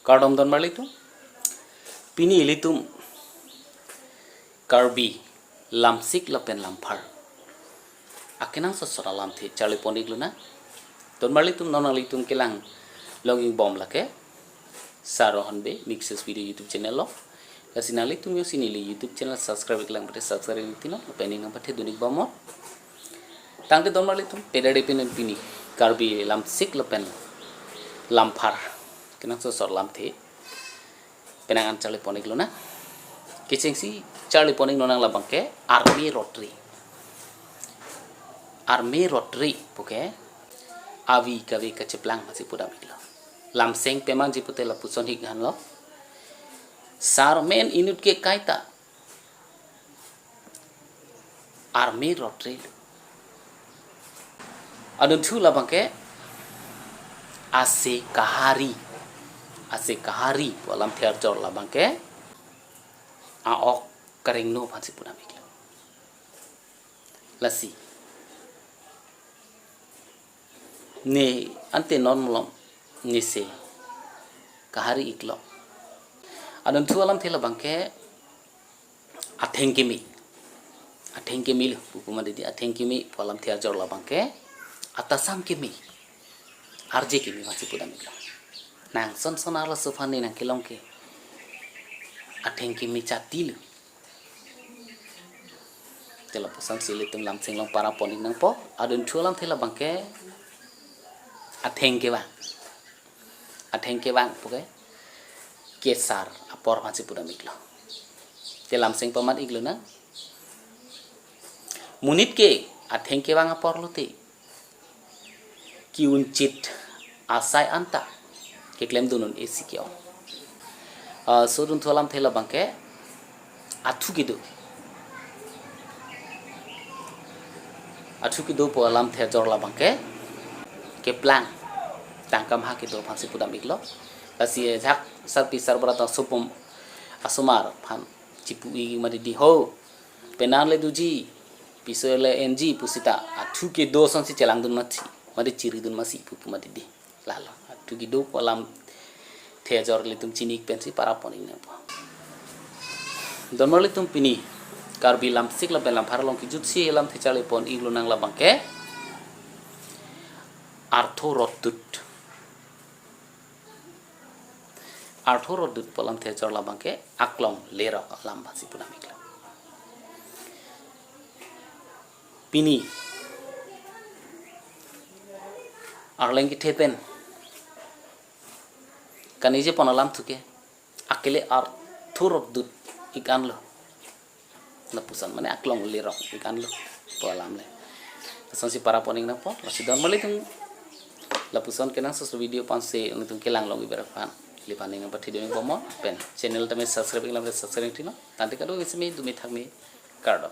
Kardom don marlitum pini ilitum karbi lamsik lapen lampar akenang sosora lam the charli ponik luna don marlitum non alitum kelang logging bomb lake sarohan be mixes video YouTube channel lo kasinali tum yo sinili YouTube channel subscribe kelang bate subscribe litino pening bate dunik bomo tangte don marlitum pedade pini karbi lamsik lapen lampar kenang sosor lam the penangan charli ponik luna kicing si charli ponik nonang labang ke army rotary puke avi kavi kacheplang masih puda miklo lam seng peman jipute la puson hik han lo sar men inut ke kaita army rotary adun thu labang ke ase kahari walam thiar jor labang ke aok kering no phansi puna miklo lasi ne ante non mulom ni se kahari iklo adon thu alam thela bangke athengke mi pupuma didi athengke mi walam thiar jor labang ke atasam ke mi arje ke mi phansi puna miklo nang son sonala sofani nang kilong ke athengke mi chatil tela pasang silitum lam sing long para ponik nang po adun thulam thela bangke athengke bang puke kesar apor phansi pura miklo telam sing pamat iglo na munit ke athengke bang apor lote ki uncit asai anta ke klem dunun esikyo surun tholam thela bangke athu kido po alam the jor la bangke ke plan tangkam ha kido phansi pudam iklo asi jak sarpi sarbrata supum asumar phan chipui mari di ho penale duji pisole NG pusita athu kido sonsi celang dun machi mari ciri dun masi pupu mari di lalo athu kido po alam the jor litum chinik pensi para poning na po donmali tum pini karbi lam sikla belam parlong ki jutsi lam thechale pon iglo nang labang ke artho rodut polam thechor labang ke aklong lera lam basi puna mikla pini arleng ki thepen kanije ponalam thuke akele artho rodut ikan lo lapusan mane aklong lirok ikan lo polam le sansi para poning na po lasidon mali tung lapusan kenang sos video panse tung kelang long ibarak pan lipaning na pathi ding bomo pen channel tame subscribe kelang subscribe tino tanti kado isme dumi thakmi kardo